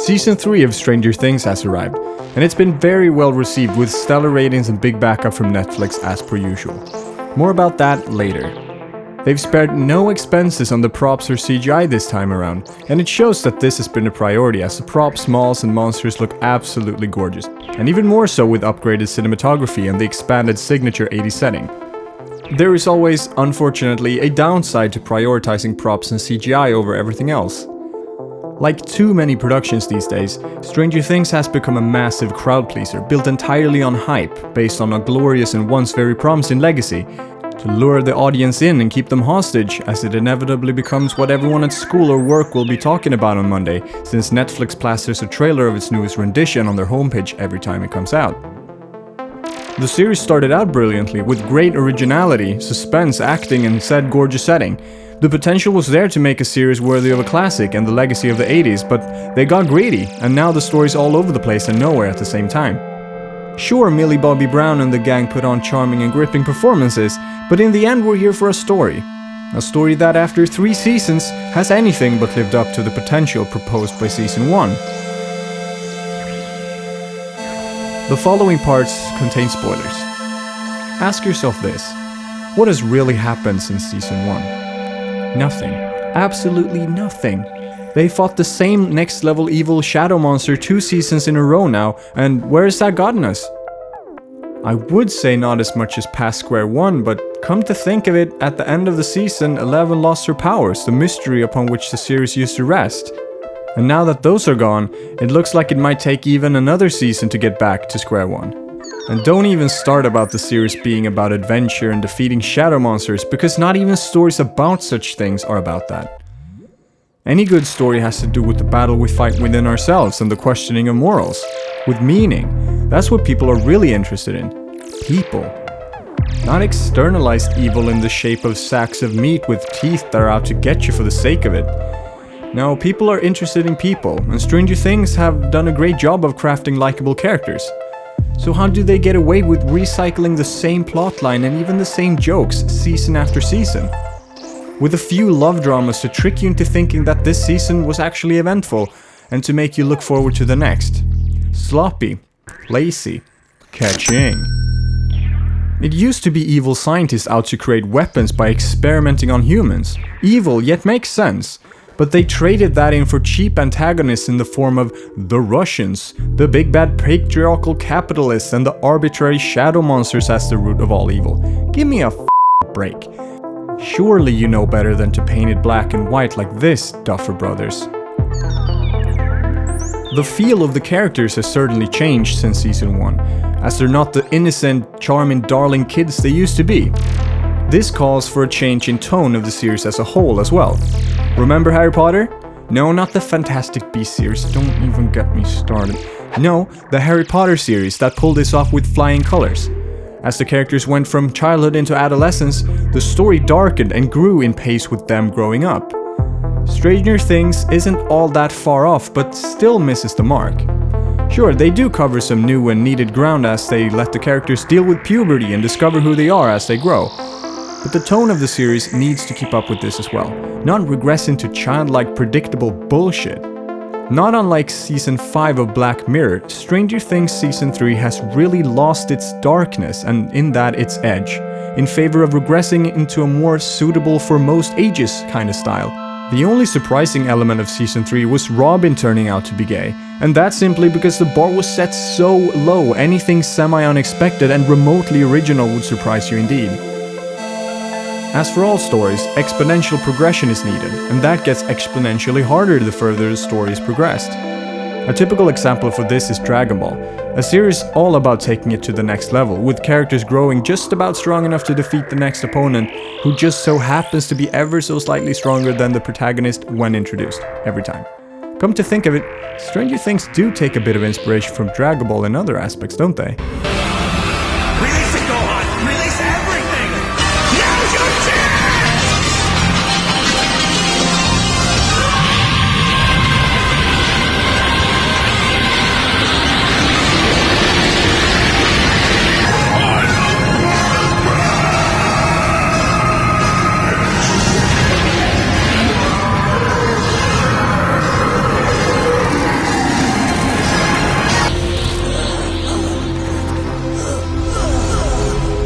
Season 3 of Stranger Things has arrived, and it's been very well received with stellar ratings and big backup from Netflix as per usual. More about that later. They've spared no expenses on the props or CGI this time around, and it shows that this has been a priority as the props, malls and monsters look absolutely gorgeous, and even more so with upgraded cinematography and the expanded signature 80s setting. There is always, unfortunately, a downside to prioritizing props and CGI over everything else. Like too many productions these days, Stranger Things has become a massive crowd pleaser built entirely on hype, based on a glorious and once very promising legacy, to lure the audience in and keep them hostage, as it inevitably becomes what everyone at school or work will be talking about on Monday, since Netflix plasters a trailer of its newest rendition on their homepage every time it comes out. The series started out brilliantly, with great originality, suspense, acting and said gorgeous setting. The potential was there to make a series worthy of a classic and the legacy of the 80s, but they got greedy, and now the story's all over the place and nowhere at the same time. Sure, Millie Bobby Brown and the gang put on charming and gripping performances, but in the end we're here for a story. A story that after 3 seasons has anything but lived up to the potential proposed by Season 1. The following parts contain spoilers. Ask yourself this: what has really happened since Season 1? Nothing. Absolutely nothing. They fought the same next level evil shadow monster 2 seasons in a row now, and where has that gotten us? I would say not as much as past Square One, but come to think of it, at the end of the season, 11 lost her powers, the mystery upon which the series used to rest. And now that those are gone, it looks like it might take even another season to get back to Square One. And don't even start about the series being about adventure and defeating shadow monsters, because not even stories about such things are about that. Any good story has to do with the battle we fight within ourselves and the questioning of morals. With meaning. That's what people are really interested in. People. Not externalized evil in the shape of sacks of meat with teeth that are out to get you for the sake of it. No, people are interested in people, and Stranger Things have done a great job of crafting likable characters. So how do they get away with recycling the same plotline and even the same jokes season after season? With a few love dramas to trick you into thinking that this season was actually eventful and to make you look forward to the next. Sloppy, lazy, catching. It used to be evil scientists out to create weapons by experimenting on humans. Evil, yet makes sense. But they traded that in for cheap antagonists in the form of the Russians, the big bad patriarchal capitalists, and the arbitrary shadow monsters as the root of all evil. Give me a break. Surely you know better than to paint it black and white like this, Duffer Brothers. The feel of the characters has certainly changed since Season 1, as they're not the innocent, charming, darling kids they used to be. This calls for a change in tone of the series as a whole as well. Remember Harry Potter? No, not the Fantastic Beasts series, don't even get me started. No, the Harry Potter series that pulled this off with flying colors. As the characters went from childhood into adolescence, the story darkened and grew in pace with them growing up. Stranger Things isn't all that far off, but still misses the mark. Sure, they do cover some new and needed ground as they let the characters deal with puberty and discover who they are as they grow. But the tone of the series needs to keep up with this as well, not regress into childlike predictable bullshit. Not unlike Season 5 of Black Mirror, Stranger Things Season 3 has really lost its darkness and in that its edge, in favor of regressing into a more suitable for most ages kind of style. The only surprising element of Season 3 was Robin turning out to be gay, and that's simply because the bar was set so low anything semi-unexpected and remotely original would surprise you indeed. As for all stories, exponential progression is needed, and that gets exponentially harder the further the story is progressed. A typical example for this is Dragon Ball, a series all about taking it to the next level, with characters growing just about strong enough to defeat the next opponent, who just so happens to be ever so slightly stronger than the protagonist when introduced, every time. Come to think of it, Stranger Things do take a bit of inspiration from Dragon Ball in other aspects, don't they? Release it, Gohan! Release everything! Now's your chance!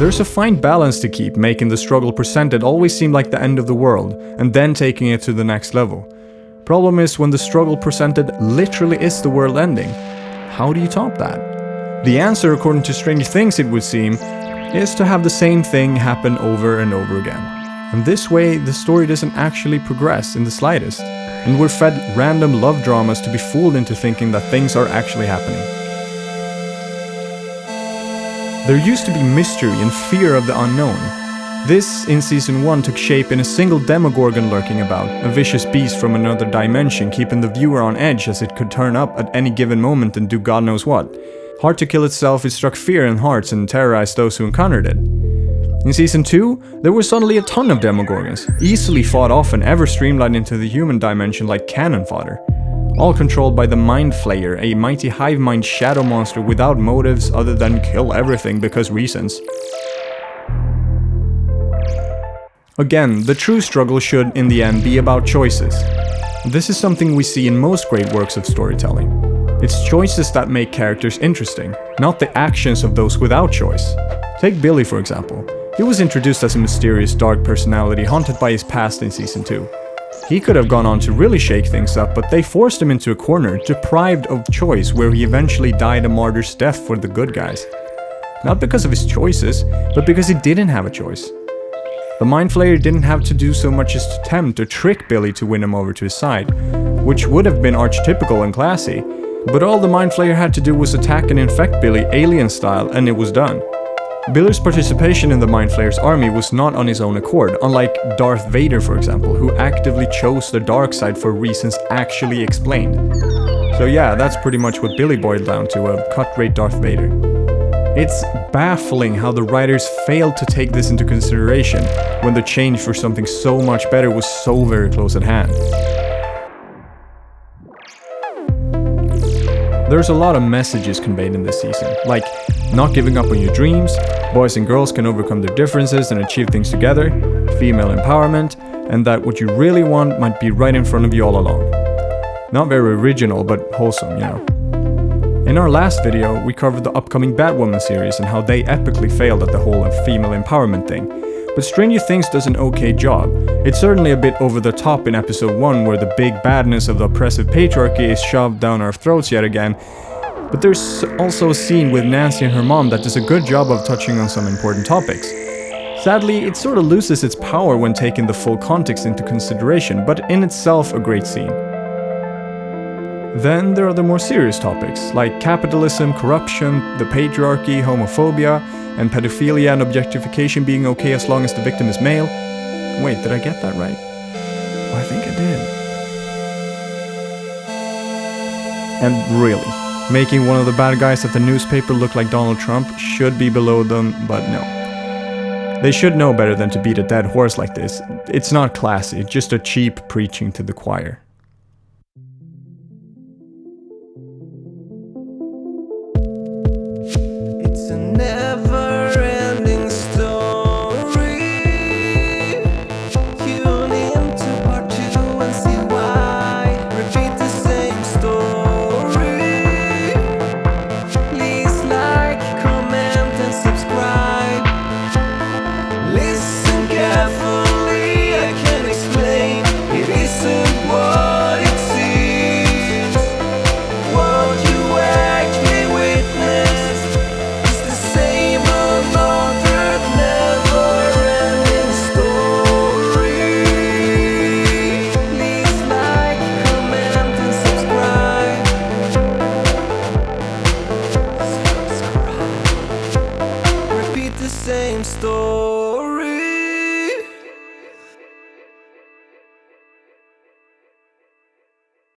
There's a fine balance to keep, making the struggle presented always seem like the end of the world, and then taking it to the next level. Problem is when the struggle presented literally is the world ending. How do you top that? The answer, according to Stranger Things it would seem, is to have the same thing happen over and over again. And this way, the story doesn't actually progress in the slightest, and we're fed random love dramas to be fooled into thinking that things are actually happening. There used to be mystery and fear of the unknown. This, in Season 1, took shape in a single Demogorgon lurking about, a vicious beast from another dimension keeping the viewer on edge as it could turn up at any given moment and do God knows what. Hard to kill itself, it struck fear in hearts and terrorized those who encountered it. In Season 2, there were suddenly a ton of Demogorgons, easily fought off and ever streamlined into the human dimension like cannon fodder. All controlled by the Mind Flayer, a mighty hive mind shadow monster without motives other than kill everything because reasons. Again, the true struggle should, in the end, be about choices. This is something we see in most great works of storytelling. It's choices that make characters interesting, not the actions of those without choice. Take Billy, for example. He was introduced as a mysterious, dark personality haunted by his past in Season 2. He could have gone on to really shake things up, but they forced him into a corner, deprived of choice, where he eventually died a martyr's death for the good guys. Not because of his choices, but because he didn't have a choice. The Mind Flayer didn't have to do so much as to attempt to trick Billy to win him over to his side, which would have been archetypical and classy, but all the Mind Flayer had to do was attack and infect Billy alien style, and it was done. Billy's participation in the Mind Flayer's army was not on his own accord, unlike Darth Vader, for example, who actively chose the dark side for reasons actually explained. So yeah, that's pretty much what Billy boiled down to, a cut-rate Darth Vader. It's baffling how the writers failed to take this into consideration when the change for something so much better was so very close at hand. There's a lot of messages conveyed in this season, like not giving up on your dreams, boys and girls can overcome their differences and achieve things together, female empowerment, and that what you really want might be right in front of you all along. Not very original, but wholesome, you know. In our last video, we covered the upcoming Batwoman series and how they epically failed at the whole female empowerment thing. But Stranger Things does an okay job. It's certainly a bit over the top in episode 1 where the big badness of the oppressive patriarchy is shoved down our throats yet again. But there's also a scene with Nancy and her mom that does a good job of touching on some important topics. Sadly, it sort of loses its power when taking the full context into consideration, but in itself a great scene. Then there are the more serious topics, like capitalism, corruption, the patriarchy, homophobia, and pedophilia and objectification being okay as long as the victim is male. Wait, did I get that right? Oh, I think I did. And really, making one of the bad guys at the newspaper look like Donald Trump should be below them, but no. They should know better than to beat a dead horse like this. It's not classy, just a cheap preaching to the choir.